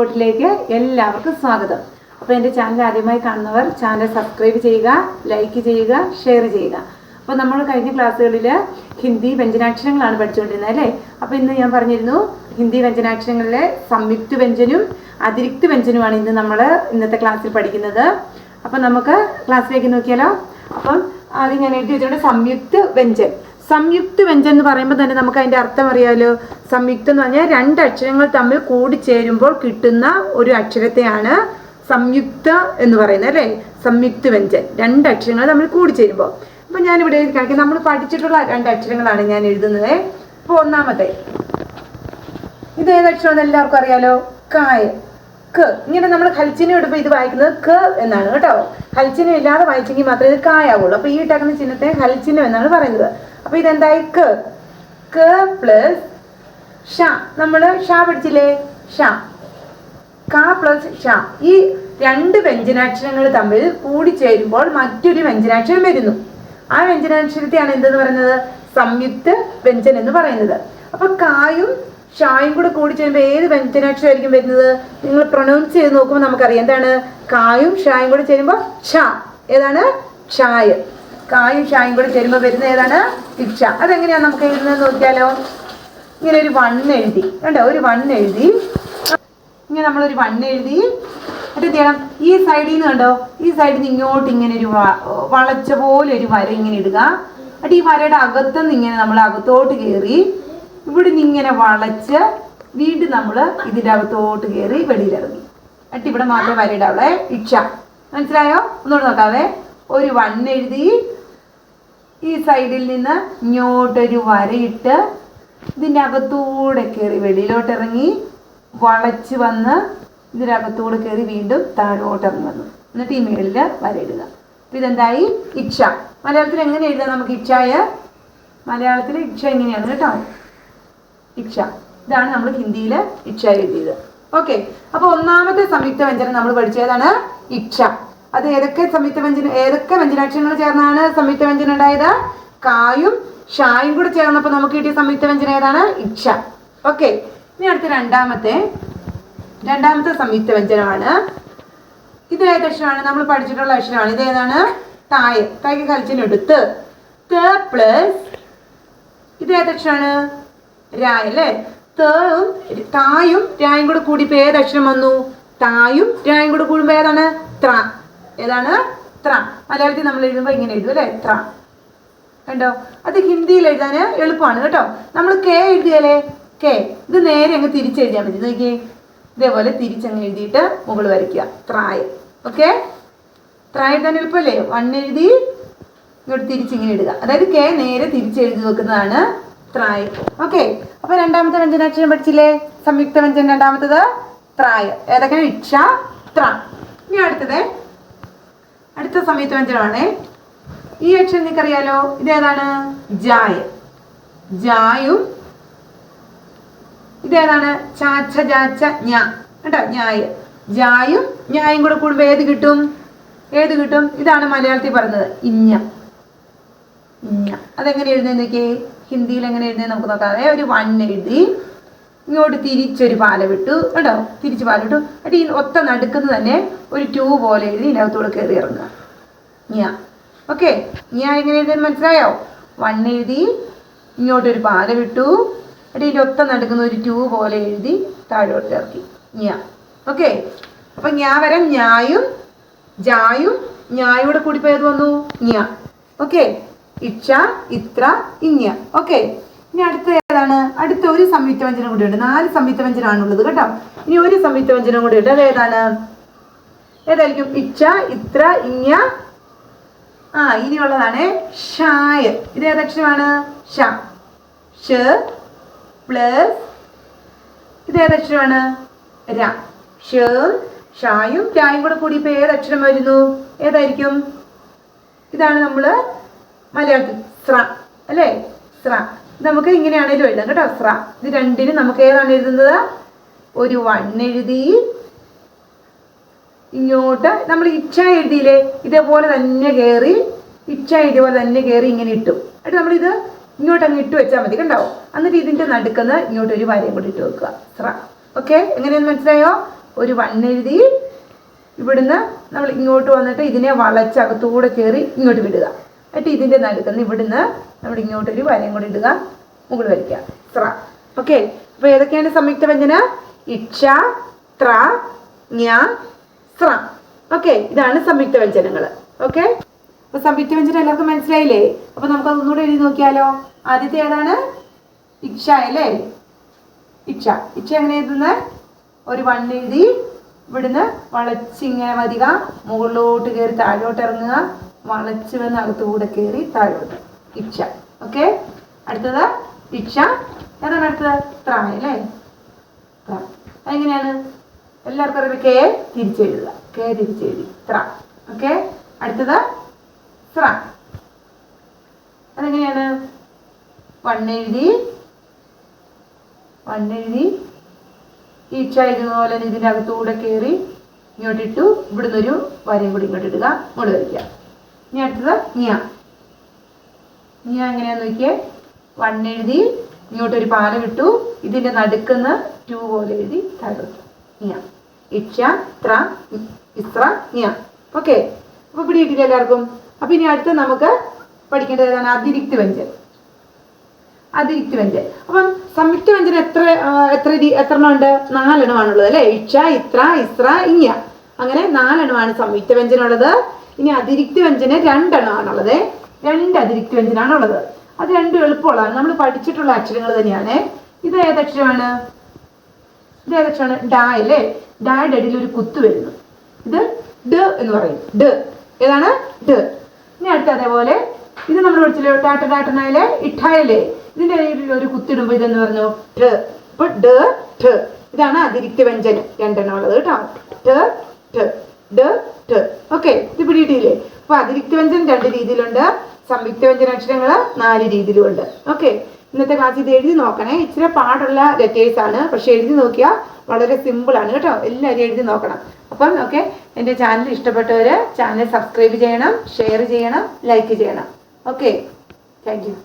ിലേക്ക് എല്ലാവർക്കും സ്വാഗതം. അപ്പോൾ എൻ്റെ ചാനൽ ആദ്യമായി കാണുന്നവർ ചാനൽ സബ്സ്ക്രൈബ് ചെയ്യുക, ലൈക്ക് ചെയ്യുക, ഷെയർ ചെയ്യുക. അപ്പോൾ നമ്മൾ കഴിഞ്ഞ ക്ലാസ്സുകളിൽ ഹിന്ദി വ്യഞ്ജനാക്ഷരങ്ങളാണ് പഠിച്ചുകൊണ്ടിരുന്നത് അല്ലേ. അപ്പോൾ ഇന്ന് ഞാൻ പറഞ്ഞിരുന്നു ഹിന്ദി വ്യഞ്ജനാക്ഷരങ്ങളിലെ സംയുക്ത വ്യഞ്ജനും അതിരിക്ത വ്യഞ്ജനുമാണ് ഇന്ന് നമ്മൾ ഇന്നത്തെ ക്ലാസ്സിൽ പഠിക്കുന്നത്. അപ്പം നമുക്ക് ക്ലാസ്സിലേക്ക് നോക്കിയാലോ. അപ്പം ആദ്യം ഞാൻ എഴുതി വെച്ചുകൊണ്ട് സംയുക്ത വ്യഞ്ജൻ. സംയുക്ത വ്യഞ്ജൻ എന്ന് പറയുമ്പോൾ തന്നെ നമുക്ക് അതിൻ്റെ അർത്ഥം അറിയാമല്ലോ. സംയുക്തം എന്ന് പറഞ്ഞാൽ രണ്ട് അക്ഷരങ്ങൾ തമ്മിൽ കൂടിച്ചേരുമ്പോൾ കിട്ടുന്ന ഒരു അക്ഷരത്തെയാണ് സംയുക്ത എന്ന് പറയുന്നത് അല്ലേ. സംയുക്ത വ്യഞ്ജൻ രണ്ട് അക്ഷരങ്ങൾ തമ്മിൽ കൂടിച്ചേരുമ്പോൾ. അപ്പം ഞാനിവിടെ എഴുതി കാണിക്കാം. നമ്മൾ പഠിച്ചിട്ടുള്ള രണ്ട് അക്ഷരങ്ങളാണ് ഞാൻ എഴുതുന്നത്. അപ്പോൾ ഒന്നാമത്തെ ഇത് ഏതക്ഷരമെന്ന് എല്ലാവർക്കും അറിയാലോ, കായ, ക. ഇങ്ങനെ നമ്മൾ ഹൽച്ചിനും ഇടുമ്പോൾ ഇത് വായിക്കുന്നത് ക എന്നാണ് കേട്ടോ. ഹൽച്ചിനും ഇല്ലാതെ വായിച്ചെങ്കിൽ മാത്രമേ ഇത് കായാവുള്ളൂ. അപ്പോൾ ഈ ഇട്ടാക്കുന്ന ചിഹ്നത്തെ ഹൽച്ചിനും എന്നാണ് പറയുന്നത്. അപ്പോൾ ഇതെന്തായി ക, ക പ്ലസ് ഷ. നമ്മൾ ഷ പഠിച്ചില്ലേ, ഷ, ക പ്ലസ് ഷ. ഈ രണ്ട് വ്യഞ്ജനാക്ഷരങ്ങൾ തമ്മിൽ കൂടിച്ചേരുമ്പോൾ മറ്റൊരു വ്യഞ്ജനാക്ഷരം വരുന്നു. ആ വ്യഞ്ജനാക്ഷരത്തെയാണ് എന്തെന്ന് പറയുന്നത്, സംയുക്ത വ്യഞ്ജൻ എന്ന് പറയുന്നത്. അപ്പൊ കായും ഷായും കൂടെ കൂടി ചേരുമ്പോൾ ഏത് വ്യഞ്ജനാക്ഷരമായിരിക്കും വരുന്നത്? നിങ്ങൾ പ്രൊനൗൺസ് ചെയ്ത് നോക്കുമ്പോൾ നമുക്കറിയാം. എന്താണ്? കായും ഷായും കൂടെ ചേരുമ്പോൾ ഷ. ഏതാണ്? ഷായ്. കായും ഷായും കൂടെ ചേരുമ്പോൾ വരുന്ന ഏതാണ്? ഇക്ഷ. അതെങ്ങനെയാണ് നമുക്ക് എഴുതുന്നത് നോക്കിയാലോ. ഇങ്ങനെ ഒരു വണ്ണ് എഴുതി കണ്ടോ, ഒരു വണ്ണ് എഴുതി, ഇങ്ങനെ നമ്മളൊരു വണ്ണ് എഴുതി എന്നിട്ട് ചെയ്യണം, ഈ സൈഡിൽ നിന്ന് കണ്ടോ, ഈ സൈഡിൽ നിന്ന് ഇങ്ങോട്ട് ഇങ്ങനെ ഒരു വളച്ച പോലെ ഒരു വര ഇങ്ങനെ ഇടുക. എന്നിട്ട് ഈ വരയുടെ അകത്തുനിന്ന് ഇങ്ങനെ നമ്മൾ അകത്തോട്ട് കയറി ഇവിടെ നിന്ന് ഇങ്ങനെ വളച്ച് വീണ്ടും നമ്മൾ ഇതിൻ്റെ അകത്തോട്ട് കയറി വെളിയിലിറങ്ങി. എന്നിട്ട് ഇവിടെ മാത്രമേ വരയുടെ അവിടെ ഇക്ഷ. മനസ്സിലായോ? ഒന്നുകൂടെ നോക്കാവേ. ഒരു വണ്ണ് എഴുതി, ഈ സൈഡിൽ നിന്ന് ഇങ്ങോട്ടൊരു വരയിട്ട് ഇതിൻ്റെ അകത്തൂടെ കയറി വെളിയിലോട്ട് ഇറങ്ങി വളച്ച് വന്ന് ഇതിനകത്തൂടെ കയറി വീണ്ടും താഴോട്ട് ഇറങ്ങി വന്നു. എന്നിട്ട് ഈ മേളിൽ വരയിടുക. അപ്പം ഇതെന്തായി? ഇക്ഷ. മലയാളത്തിൽ എങ്ങനെ എഴുതാം നമുക്ക് ഇക്ഷായ? മലയാളത്തിൽ ഇക്ഷ എങ്ങനെയാണ് കേട്ടോ, ഇക്ഷ. ഇതാണ് നമ്മൾ ഹിന്ദിയിൽ ഇക്ഷ എഴുതിയത്. ഓക്കെ. അപ്പോൾ ഒന്നാമത്തെ സംയുക്ത വ്യഞ്ജനം നമ്മൾ പഠിച്ചതാണ് ഇക്ഷ. അത് ഏതൊക്കെ സംയുക്ത വ്യഞ്ജനം, ഏതൊക്കെ വ്യഞ്ജനാക്ഷരങ്ങൾ ചേർന്നാണ് സംയുക്ത വ്യഞ്ജനം ഉണ്ടായത്? കായും ഷായും കൂടെ ചേർന്നപ്പോൾ നമുക്ക് കിട്ടിയ സംയുക്ത വ്യഞ്ജനം ഏതാണ്? ഇക്ഷ. ഓക്കെ. ഇനി അടുത്ത രണ്ടാമത്തെ സംയുക്ത വ്യഞ്ജനമാണ്. ഇത് ഏതക്ഷരമാണ്? നമ്മൾ പഠിച്ചിട്ടുള്ള അക്ഷരമാണ്. ഇത് ഏതാണ്? തായ്. തായ്ക്ക് കളിച്ചിനെടുത്ത് ത പ്ലസ് ഇത് ഏതക്ഷരമാണ്? രായ് അല്ലേ. തായും രായും കൂടെ കൂടിയപ്പോൾ ഏതക്ഷരം വന്നു? തായും രായും കൂടെ കൂടുമ്പോൾ ഏതാണ്? ത്ര. ഏതാണ്? ത്ര. മലയാളത്തിൽ നമ്മൾ എഴുതുമ്പോൾ ഇങ്ങനെ എഴുതും അല്ലേ, ത്ര. കണ്ടോ? അത് ഹിന്ദിയിൽ എഴുതാൻ എളുപ്പമാണ് കേട്ടോ. നമ്മൾ കെ എഴുതിയാലേ, കെ, ഇത് നേരെ അങ്ങ് തിരിച്ചെഴുതിയാൽ മതി. നോക്കിയേ, ഇതേപോലെ തിരിച്ചങ്ങ് എഴുതിയിട്ട് മുകളിൽ വരയ്ക്കുക, ത്രായ. ഓക്കെ. ത്രായ എഴുതാൻ എളുപ്പമല്ലേ. വണ്ണ് എഴുതി ഇങ്ങോട്ട് തിരിച്ചിങ്ങനെ ഇടുക. അതായത് കെ നേരെ തിരിച്ചെഴുതി വെക്കുന്നതാണ് ത്രായ. ഓക്കെ. അപ്പൊ രണ്ടാമത്തെ വ്യഞ്ജനാക്ഷരം പഠിച്ചില്ലേ, സംയുക്ത വ്യഞ്ജനം. രണ്ടാമത്തത് ത്രായ. ഏതൊക്കെയാണ്? ഇക്ഷ, ത്ര. ഇനി അടുത്ത സംയുക്ത വ്യഞ്ജനമാണ് ഈ അക്ഷരം. നിങ്ങൾക്കറിയാലോ, ഇതേതാണ്? ജായ. ജായും ഇതേതാണ്? ചാച്ച ചാച്ച ഞാ കേട്ടോ, ഞായ. ജായും ഞായും കൂടെ കൂടുമ്പോൾ ഏത് കിട്ടും? ഇതാണ് മലയാളത്തിൽ പറയുന്നത് ഇഞ്ഞ. ഇഞ്ഞ. അതെങ്ങനെ എഴുതുന്നത് നോക്കിയേ, ഹിന്ദിയിൽ എങ്ങനെ എഴുതുന്നത് നമുക്ക് നോക്കാതെ. ഒരു വണ്ണ് എഴുതി ഇങ്ങോട്ട് തിരിച്ചൊരു പാല വിട്ടു കേട്ടോ, തിരിച്ച് പാല വിട്ടു. എന്നിട്ട് ഈ ഒത്ത നടുക്കുന്നത് തന്നെ ഒരു 2 പോലെ എഴുതി ഇതിനകത്തൂടെ കയറി ഇറങ്ങുക, ഞാ. ഓക്കെ. ഞാ എങ്ങനെ എഴുതാൻ മനസ്സിലായോ? വണ്ണ് എഴുതി ഇങ്ങോട്ടൊരു പാല വിട്ടു, എന്നിട്ട് ഇതിൻ്റെ ഒത്ത നടുക്കുന്ന ഒരു 2 പോലെ എഴുതി താഴോട്ട് ഇറക്കി, ഞാ. ഓക്കെ. അപ്പം ഞാ വരെ ഞായും ജായും ഞായൂടെ കൂടിപ്പോൾ ഏത് വന്നു? ഞാ. ഓക്കെ. ഇക്ഷ, ഇത്ര, ഇഞ്ഞ. ഓക്കെ. ഇനി അടുത്ത ഏതാണ്? അടുത്ത ഒരു സംയുക്ത വ്യഞ്ജനം കൂടി ഉണ്ട്. 4 സംയുക്ത വ്യഞ്ജനമാണുള്ളത് കേട്ടോ. ഇനി ഒരു സംയുക്ത വ്യഞ്ജനം കൂടി ഉണ്ട്. അത് ഏതാണ്? ഏതായിരിക്കും? ഇക്ഷ, ഇത്ര, ഇഞ്ഞ. ഇനിയുള്ളതാണ് ഷായ. ഇത് ഏതക്ഷരമാണ്? ഷ. ഷ പ്ലസ് ഇത് ഏതക്ഷരമാണ്? ര. ഷായും രായും കൂടെ കൂടി ഇപ്പോൾ ഏതക്ഷരം വരുന്നു? ഏതായിരിക്കും? ഇതാണ് നമ്മൾ മലയാളത്തിൽ സ്ര അല്ലേ, സ്ര. നമുക്ക് ഇങ്ങനെയാണേലും എഴുതാം കേട്ടോ, സ്ര. ഇത് രണ്ടിനും നമുക്ക് ഏതാണ് എഴുതുന്നത്? ഒരു വണ്ണ് എഴുതി ഇങ്ങോട്ട് നമ്മൾ ഇക്ഷ എഴുതിയില്ലേ, ഇതേപോലെ തന്നെ കയറി, ഇക്ഷ ഇതേപോലെ തന്നെ കയറി ഇങ്ങനെ ഇട്ടു. എന്നിട്ട് നമ്മളിത് ഇങ്ങോട്ട് അങ്ങ് ഇട്ട് വെച്ചാൽ മതി. കണ്ടാവും. എന്നിട്ട് ഇതിൻ്റെ നടുക്കുന്ന ഇങ്ങോട്ടൊരു വരയും കൂടി ഇട്ട് വെക്കുക, സ്ര. ഓക്കെ. എങ്ങനെയെന്ന് മനസ്സിലായോ? ഒരു 1 എഴുതി ഇവിടുന്ന് നമ്മൾ ഇങ്ങോട്ട് വന്നിട്ട് ഇതിനെ വളച്ച് അകത്തൂടെ കയറി ഇങ്ങോട്ട് വിടുക. എന്നിട്ട് ഇതിൻ്റെ നടുക്കുന്ന ഇവിടുന്ന് നമ്മൾ ഇങ്ങോട്ടൊരു വരയും കൂടി ഇടുക, മുകളിൽ വരയ്ക്കുക. സ്ര. ഓക്കെ. അപ്പോൾ ഏതൊക്കെയാണ് സംയുക്ത വ്യഞ്ജനം? ഇക്ഷ, ത്ര, ജ്ഞ, സ്ര. ഓക്കെ, ഇതാണ് സംയുക്ത വ്യഞ്ജനങ്ങൾ. ഓക്കെ, അപ്പോൾ സംയുക്ത വ്യഞ്ജനം എല്ലാവർക്കും മനസ്സിലായില്ലേ? അപ്പോൾ നമുക്ക് അതൊന്നുകൂടെ എഴുതി നോക്കിയാലോ. ആദ്യത്തെ ഏതാണ്? ഇക്ഷ അല്ലേ? ഇക്ഷ. ഇക്ഷ എങ്ങനെ എഴുതുന്നത്? ഒരു 1 എഴുതി ഇവിടുന്ന് വളച്ചിങ്ങനെ വരിക, മുകളിലോട്ട് കയറി താഴോട്ട് ഇറങ്ങുക, വളച്ച് വന്ന് അകത്തുകൂടെ കയറി താഴോട്ട്. ഇക്ഷ. ഓക്കെ. അടുത്തത് ഇക്ഷ. ഏതാണ് അടുത്തത്? ത്ര അല്ലേ? ത്ര. അതെങ്ങനെയാണ്? എല്ലാവർക്കും അറിയാം. കെ തിരിച്ചെഴുതുക. കെ തിരിച്ചെഴുതി ത്ര. ഓക്കെ. അടുത്തത് സ്ര. അതെങ്ങനെയാണ്? 1 എഴുതി ഈക്ഷ ഇതുപോലെ ഇതിൻ്റെ അകത്തൂടെ കയറി ഇങ്ങോട്ടിട്ടു, ഇവിടുന്ന് ഒരു വരയും കൂടി ഇങ്ങോട്ട് ഇടുക, ഇങ്ങോട്ട് വരയ്ക്കുക. ഇനി അടുത്തത് ജ്ഞ. ജ്ഞ എങ്ങനെയാന്ന് നോക്കിയേ. 1 എഴുതി ഇങ്ങോട്ടൊരു പാലം ഇട്ടു, ഇതിൻ്റെ നടുക്കുന്ന 2 പോലെ എഴുതി താഴോട്ട്. ജ്ഞ. ഇക്ഷ, ത്ര, ഇസ്ര, ജ്ഞ. ഓക്കെ. അപ്പോൾ ഇവിടെ കിട്ടില്ല എല്ലാവർക്കും. അപ്പോൾ ഇനി അടുത്ത് നമുക്ക് പഠിക്കേണ്ടത് ഏതാണ്? അതിരിക്തി വ്യഞ്ജനം. അതിരിക്തി വ്യഞ്ജനം. അപ്പം സംയുക്ത വ്യഞ്ജനം എത്ര എണ്ണം ഉണ്ട്? 4 എണ്ണമാണുള്ളത് അല്ലേ? ഇക്ഷ, ഇത്ര, ഇസ്ര, ഇഞ്ഞ. അങ്ങനെ 4 എണ്ണമാണ് സംയുക്ത വ്യഞ്ജനം ഉള്ളത്. ഇനി അതിരിക്തി വ്യഞ്ജനം 2 എണ്ണമാണുള്ളത്. 2 അതിരിക്തി വ്യഞ്ജനമാണുള്ളത്. അത് രണ്ടും എളുപ്പമുള്ളതാണ്. നമ്മൾ പഠിച്ചിട്ടുള്ള അക്ഷരങ്ങൾ തന്നെയാണ്. ഇത് ഏതക്ഷരമാണ്? ഇത് ഏതക്ഷരമാണ്? ഡ അല്ലേ? ഡയുടെ അടിയിൽ ഒരു കുത്ത് വരുന്നു. ഇത് ഡ എന്ന് പറയും. ഡ. ഏതാണ്? ഡ. ഇനി അടുത്ത അതേപോലെ ഇത് നമ്മൾ പഠിച്ചല്ലോ, ടാട്ടനായാലേ ഇട്ടായല്ലേ? ഇതിൻ്റെ ഇടയിൽ ഒരു കുത്തിടുമ്പോൾ ഇതെന്ന് പറഞ്ഞു ഠ. അപ്പൊ ഡ ഠ. ഇതാണ് അതിരിക്തി വ്യഞ്ജനം 2 എണ്ണം ഉള്ളത് കേട്ടോ. ഠ ഠ ഡ ഠ. ഓക്കെ, ഇത് പിടിയിട്ടില്ലേ? അപ്പൊ അതിരിക്തി വ്യഞ്ജനം 2 രീതിയിലുണ്ട്, സംയുക്ത വ്യഞ്ജന അക്ഷരങ്ങൾ 4 രീതിയിലുമുണ്ട്. ഓക്കെ, ഇന്നത്തെ ക്ലാസ് ഇത് എഴുതി നോക്കണേ. ഇച്ചിരി പാടുള്ള ലെറ്റേഴ്സ് ആണ്, പക്ഷെ എഴുതി നോക്കിയാൽ വളരെ സിമ്പിളാണ് കേട്ടോ. എല്ലാവരും എഴുതി നോക്കണം. അപ്പം ഓക്കെ, എൻ്റെ ചാനൽ ഇഷ്ടപ്പെട്ടവർ ചാനൽ സബ്സ്ക്രൈബ് ചെയ്യണം, ഷെയർ ചെയ്യണം, ലൈക്ക് ചെയ്യണം. Okay, thank you.